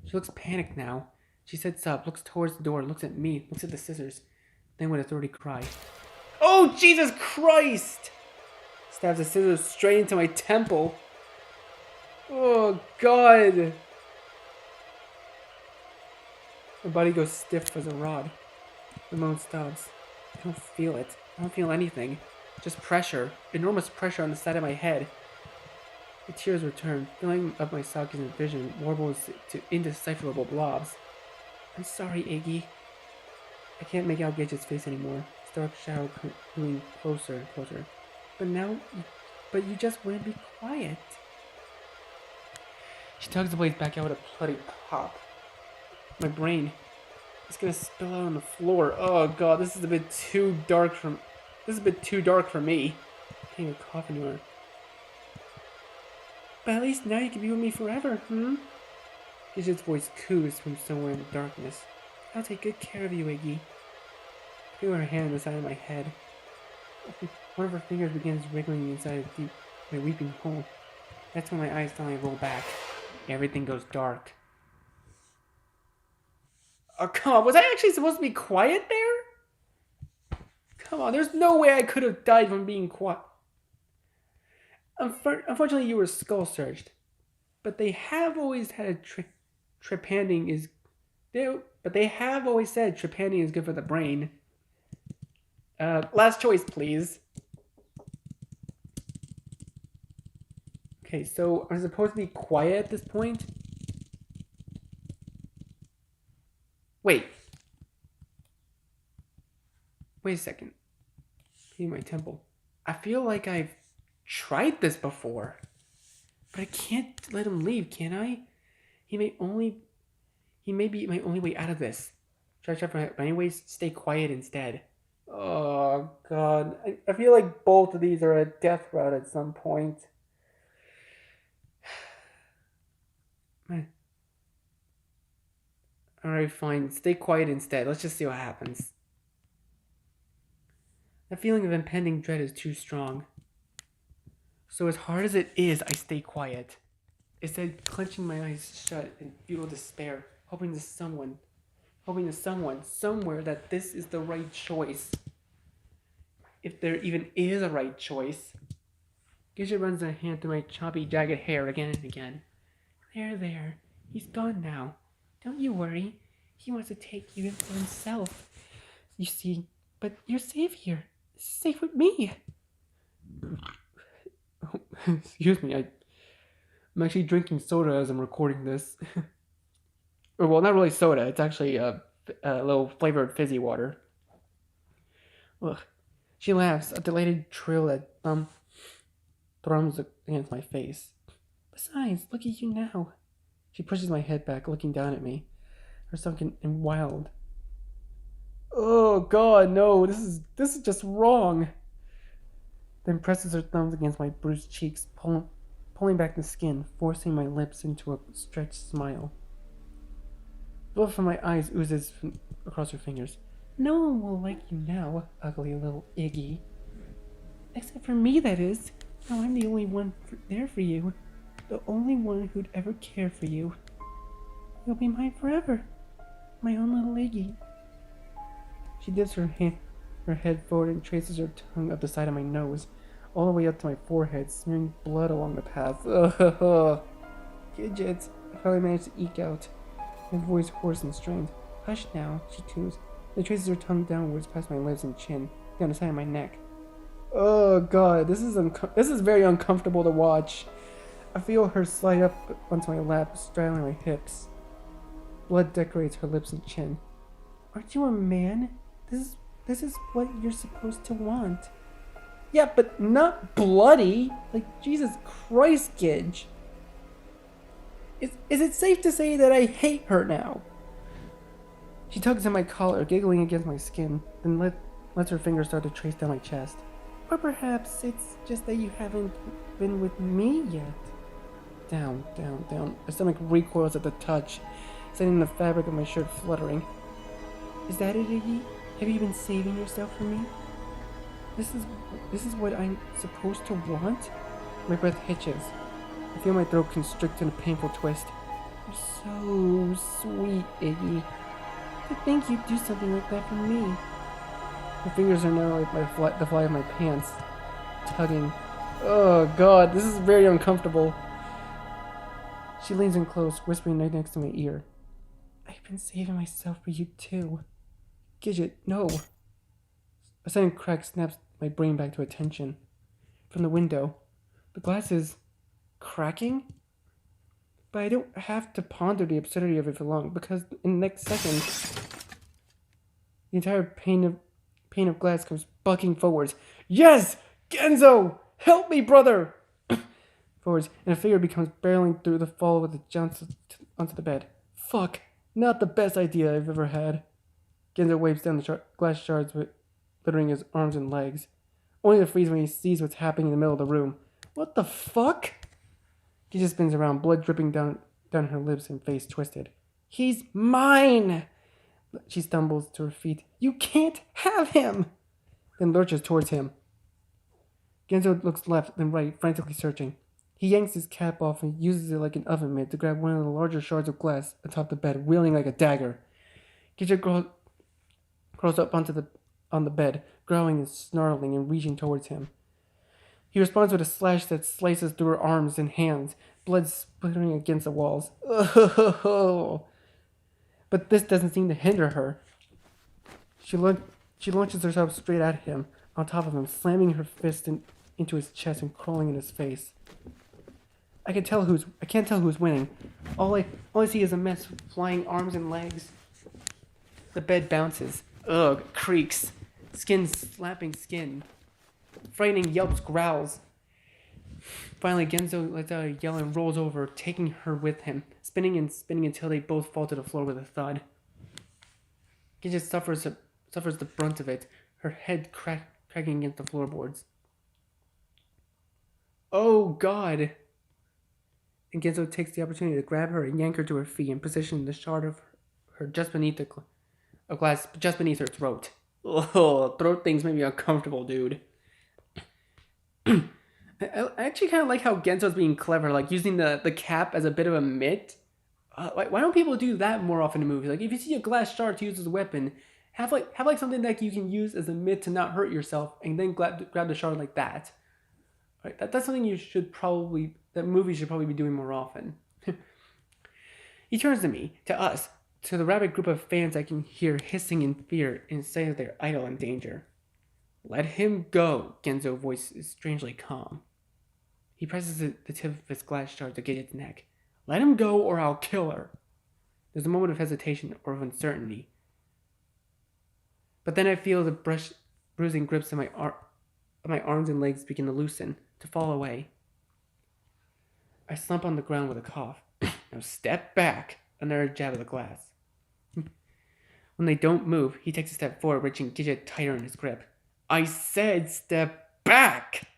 She looks panicked now. She sits up, looks towards the door, looks at me, looks at the scissors. Then with a throaty cry. Oh, Jesus Christ! Stabs the scissors straight into my temple. Oh, God. My body goes stiff as a rod. The moan stops. I don't feel it. I don't feel anything. Just pressure. Enormous pressure on the side of my head. The tears return, filling up my sockets and vision, warbles to indecipherable blobs. I'm sorry, Iggy. I can't make out Gidget's face anymore. Its dark shadow moving closer and closer. But you just wouldn't be quiet. She tugs the blade back out with a bloody pop. My brain is gonna spill out on the floor. Oh God, this is a bit too dark for me. I can't even cough anymore. But at least now you can be with me forever, Gidget's voice coos from somewhere in the darkness. I'll take good care of you, Iggy. I feel her hand on the side of my head. One of her fingers begins wriggling inside my weeping hole. That's when my eyes finally roll back. Everything goes dark. Oh, come on. Was I actually supposed to be quiet there? Come on. There's no way I could have died from being quiet. Unfortunately, you were skull searched. But they have always had a trepanning is... But they have always said trepanning is good for the brain. Last choice, please. Okay, so I'm supposed to be quiet at this point? Wait a second. Heating my temple. I feel like I've tried this before. But I can't let him leave, can I? He may be my only way out of this. But anyways, stay quiet instead. Oh, God. I feel like both of these are a death route at some point. Alright, fine. Stay quiet instead. Let's just see what happens. The feeling of impending dread is too strong. So as hard as it is, I stay quiet. Instead, clenching my eyes shut in futile despair, hoping to someone, somewhere that this is the right choice. If there even is a right choice. Gidget runs a hand through my choppy, jagged hair again and again. There. He's gone now. Don't you worry. He wants to take you in for himself. You see, but you're safe here. Safe with me. Excuse me, I'm actually drinking soda as I'm recording this. Or, well, not really soda. It's actually a little flavored fizzy water. Ugh. She laughs, a delighted trill that thrums against my face. Besides, look at you now. She pushes my head back, looking down at me. Her sunken and wild. Oh God, no! This is just wrong. Then presses her thumbs against my bruised cheeks, pulling back the skin, forcing my lips into a stretched smile. Blood from my eyes oozes across her fingers. No one will like you now, ugly little Iggy. Except for me, that is. Now I'm the only one there for you. The only one who'd ever care for you. You'll be mine forever. My own little Iggy. She dips her head forward and traces her tongue up the side of my nose, all the way up to my forehead, smearing blood along the path. Ugh. Gidget, I finally managed to eke out, my voice hoarse and strained. Hush now, she coos. Then traces her tongue downwards past my lips and chin, down the side of my neck. Oh God, this is very uncomfortable to watch. I feel her slide up onto my lap, straddling my hips. Blood decorates her lips and chin. Aren't you a man? This is what you're supposed to want. Yeah, but not bloody. Like, Jesus Christ, Gidge. Is it safe to say that I hate her now? She tugs at my collar, giggling against my skin, then lets her fingers start to trace down my chest. Or perhaps it's just that you haven't been with me yet. Down. My stomach recoils at the touch, sending the fabric of my shirt fluttering. Is that it, Iggy? Have you been saving yourself for me? This is what I'm supposed to want? My breath hitches. I feel my throat constrict in a painful twist. You're so sweet, Iggy. To think you'd do something like that for me. My fingers are now like the fly of my pants, tugging. Oh God, this is very uncomfortable. She leans in close, whispering right next to my ear. I've been saving myself for you too. Gidget, no. A sudden crack snaps my brain back to attention. From the window, the glass is cracking? But I don't have to ponder the absurdity of it for long, because in the next second, the entire pane of glass comes bucking forwards. Yes! Genzo! Help me, brother! Forwards, and a figure becomes barreling through the fall with a jump onto the bed. Fuck! Not the best idea I've ever had. Genzo waves down the glass shards, littering his arms and legs, only to freeze when he sees what's happening in the middle of the room. What the fuck? He just spins around, blood dripping down her lips and face twisted. He's mine! She stumbles to her feet. You can't have him! Then lurches towards him. Genzo looks left, then right, frantically searching. He yanks his cap off and uses it like an oven mitt to grab one of the larger shards of glass atop the bed, wielding like a dagger. Gidget crawls up on the bed, growling and snarling and reaching towards him. He responds with a slash that slices through her arms and hands, blood splattering against the walls. Oh. But this doesn't seem to hinder her. She launches herself straight at him, on top of him, slamming her fist into his chest and crawling in his face. I can't tell who's winning. All I see is a mess of flying arms and legs. The bed bounces. Ugh, creaks. Skin slapping skin. Frightening yelps, growls. Finally, Genzo lets out a yell and rolls over, taking her with him, spinning until they both fall to the floor with a thud. Gidget suffers the brunt of it, her head cracking against the floorboards. Oh, God! And Genzo takes the opportunity to grab her and yank her to her feet and position the shard of her just beneath a glass just beneath her throat. Oh, throat things make me uncomfortable, dude. I actually kind of like how Genzo's being clever, like using the cap as a bit of a mitt. Why don't people do that more often in movies? Like, if you see a glass shard to use as a weapon, have like something that you can use as a mitt to not hurt yourself, and then grab the shard like that. Right? That's something that movies should probably be doing more often. He turns to me, to us, to the rabid group of fans I can hear hissing in fear and say that their idol in danger. Let him go, Genzo's voice is strangely calm. He presses the tip of his glass shard to Gidget's neck. Let him go or I'll kill her. There's a moment of hesitation or of uncertainty. But then I feel the bruising grips of my arms and legs begin to loosen, to fall away. I slump on the ground with a cough. Now step back. Another jab of the glass. When they don't move, he takes a step forward, reaching Gidget tighter in his grip. I said step back!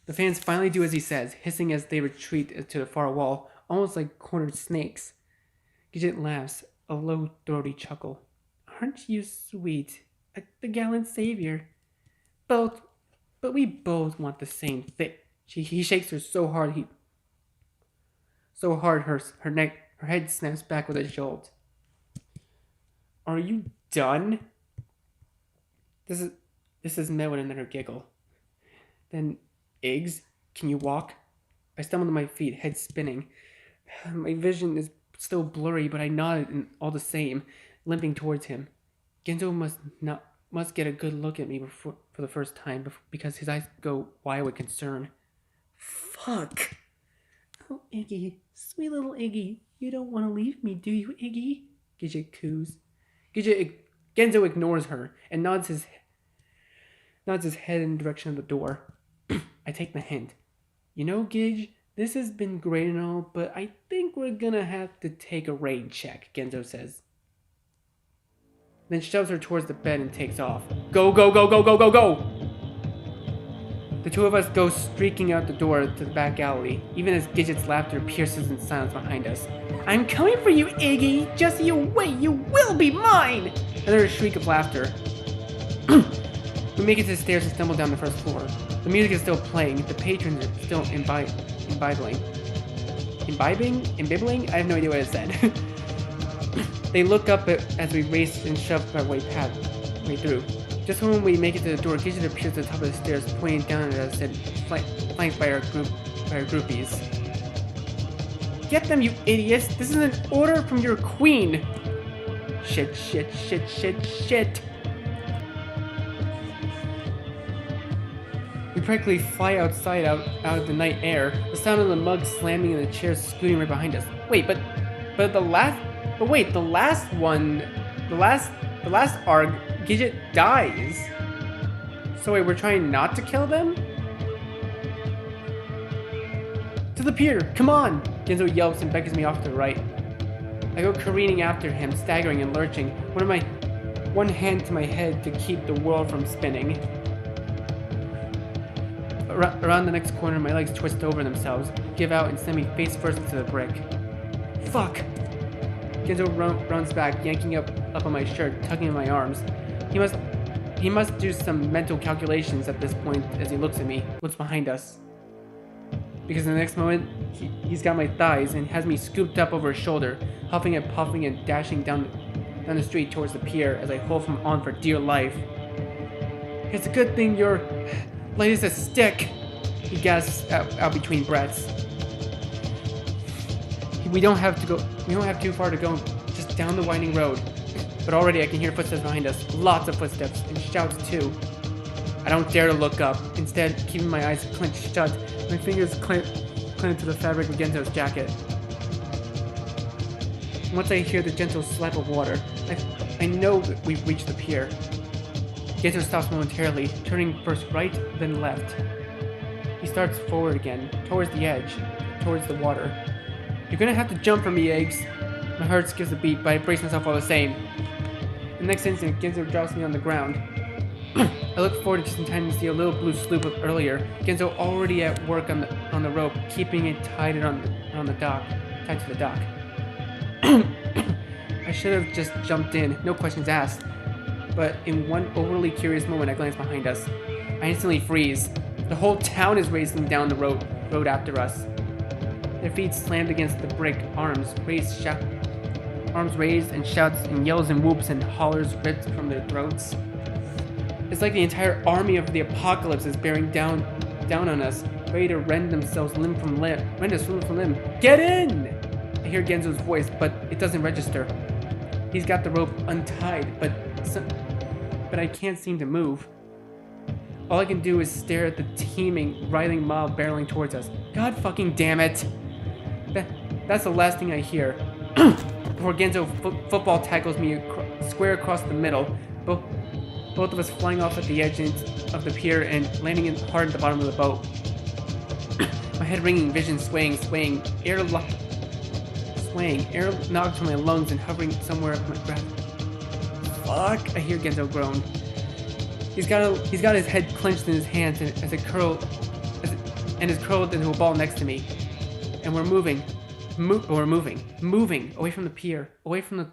The fans finally do as he says, hissing as they retreat to the far wall, almost like cornered snakes. Gidget laughs, a low, throaty chuckle. Aren't you sweet? The gallant savior. But we both want the same thing. He shakes her so hard her head snaps back with a jolt. Are you done? This is met with another giggle. Then, Iggs, can you walk? I stumble to my feet, head spinning. My vision is still blurry, but I nodded all the same, limping towards him. Genzo must get a good look at me for the first time, because his eyes go wide with concern. Fuck! Oh, Iggy, sweet little Iggy, you don't want to leave me, do you, Iggy? Gidget coos. Genzo ignores her and nods his head in the direction of the door. I take the hint. You know, Gidge, this has been great and all, but I think we're gonna have to take a rain check, Genzo says. Then shoves her towards the bed and takes off. Go, go, go, go, go, go, go! The two of us go streaking out the door to the back alley, even as Gidget's laughter pierces in silence behind us. I'm coming for you, Iggy! Just you wait, you will be mine! Another shriek of laughter. We make it to the stairs and stumble down the first floor. The music is still playing, the patrons are still imbibing? I have no idea what it said. They look up as we race and shove our way through. Just when we make it to the door, Gidget appears at the top of the stairs, pointing down at us and flanked by our groupies. Get them, you idiots! This is an order from your queen! Shit, shit, shit, shit, shit! We practically fly outside out of the night air, the sound of the mug slamming and the chairs scooting right behind us. Wait, the last arc, Gidget dies. So wait, we're trying not to kill them? To the pier, come on! Genzo yelps and beckons me off to the right. I go careening after him, staggering and lurching, one hand to my head to keep the world from spinning. Around the next corner, my legs twist over themselves, give out, and send me face first into the brick. Fuck! Genzo runs back, yanking up on my shirt, tugging at my arms. He must do some mental calculations at this point as he looks behind us. Because in the next moment, he's got my thighs and has me scooped up over his shoulder, huffing and puffing and dashing down the street towards the pier as I hold him on for dear life. It's a good thing you're light as a stick, he gasps out between breaths. We don't have too far to go, just down the winding road. But already I can hear footsteps behind us, lots of footsteps, and shouts too. I don't dare to look up, instead keeping my eyes clenched shut, my fingers clench to the fabric of Genzo's jacket. Once I hear the gentle slap of water, I know that we've reached the pier. Genzo stops momentarily, turning first right, then left. He starts forward again, towards the edge, towards the water. You're gonna have to jump for me, Iggs. My heart skips a beat, but I brace myself all the same. The next instant, Gidget drops me on the ground. I look forward just in time to see a little blue sloop of earlier. Genzo already at work on the rope, keeping it tied to the dock. I should have just jumped in, no questions asked. But in one overly curious moment, I glance behind us. I instantly freeze. The whole town is racing down the road after us. Their feet slammed against the brick, arms raised and shouts and yells and whoops and hollers ripped from their throats. It's like the entire army of the apocalypse is bearing down on us, ready to rend us limb from limb. Get in! I hear Genzo's voice, but it doesn't register. He's got the rope untied, but I can't seem to move. All I can do is stare at the teeming, writhing mob barreling towards us. God fucking damn it! That's the last thing I hear. Before Genzo football tackles me square across the middle, both of us flying off at the edge of the pier and landing hard at the bottom of the boat. My head ringing, vision swaying, air knocked from my lungs and hovering somewhere up my breath. Fuck! I hear Genzo groan. He's got his head clenched in his hands and is curled into a ball next to me. And we're moving away from the pier, away from the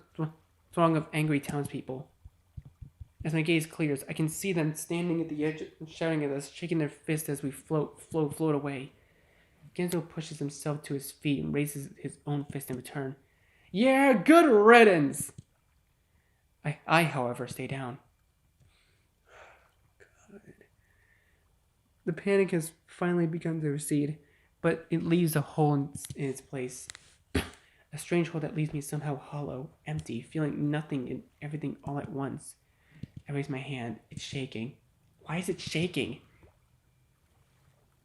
throng of angry townspeople. As my gaze clears, I can see them standing at the edge and shouting at us, shaking their fists as we float away. Genzo pushes himself to his feet and raises his own fist in return. Yeah, good riddance! I, however, stay down. God. The panic has finally begun to recede, but it leaves a hole in its place. A strange hole that leaves me somehow hollow, empty, feeling nothing and everything all at once. I raise my hand. It's shaking. Why is it shaking?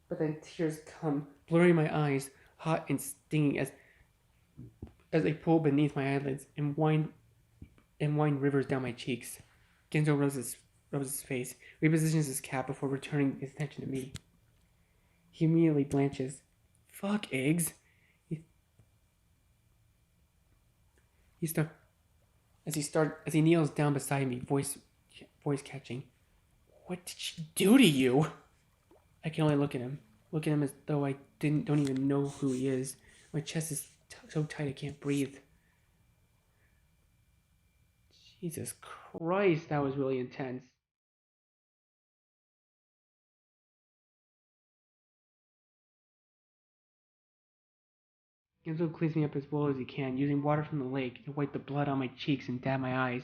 But then tears come, blurring my eyes, hot and stinging as they pull beneath my eyelids and wind rivers down my cheeks. Genzo rubs his face, repositions his cap before returning his attention to me. He immediately blanches. Fuck eggs. As he kneels down beside me, voice catching. What did she do to you? I can only look at him as though I don't even know who he is. My chest is so tight I can't breathe. Jesus Christ, that was really intense. Genzo cleans me up as well as he can, using water from the lake to wipe the blood on my cheeks and dab my eyes.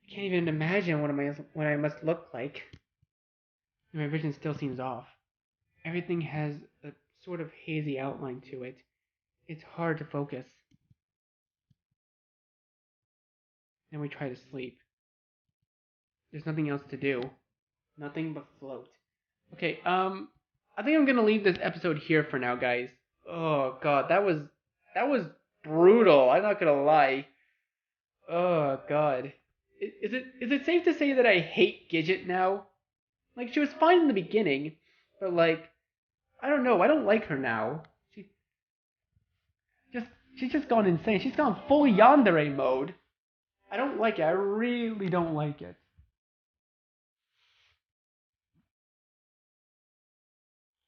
I can't even imagine what I must look like. And my vision still seems off. Everything has a sort of hazy outline to it. It's hard to focus. Then we try to sleep. There's nothing else to do. Nothing but float. Okay, I think I'm gonna leave this episode here for now, guys. Oh god, that was brutal. I'm not gonna lie. Oh god. Is it safe to say that I hate Gidget now? Like, she was fine in the beginning, but like, I don't know. I don't like her now. She's just gone insane. She's gone full yandere mode. I don't like it. I really don't like it.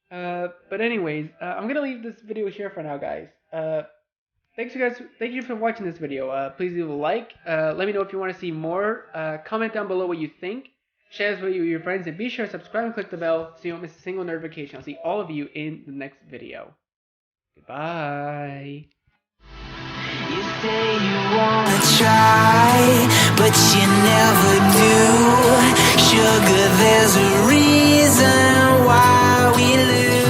But anyways, I'm gonna leave this video here for now, guys. Thank you for watching this video. Please leave a like. Let me know if you want to see more. Comment down below what you think. Share this video with your friends, and be sure to subscribe and click the bell so you don't miss a single notification. I'll see all of you in the next video. Goodbye. You say you wanna try, but you never do. Sugar, there's a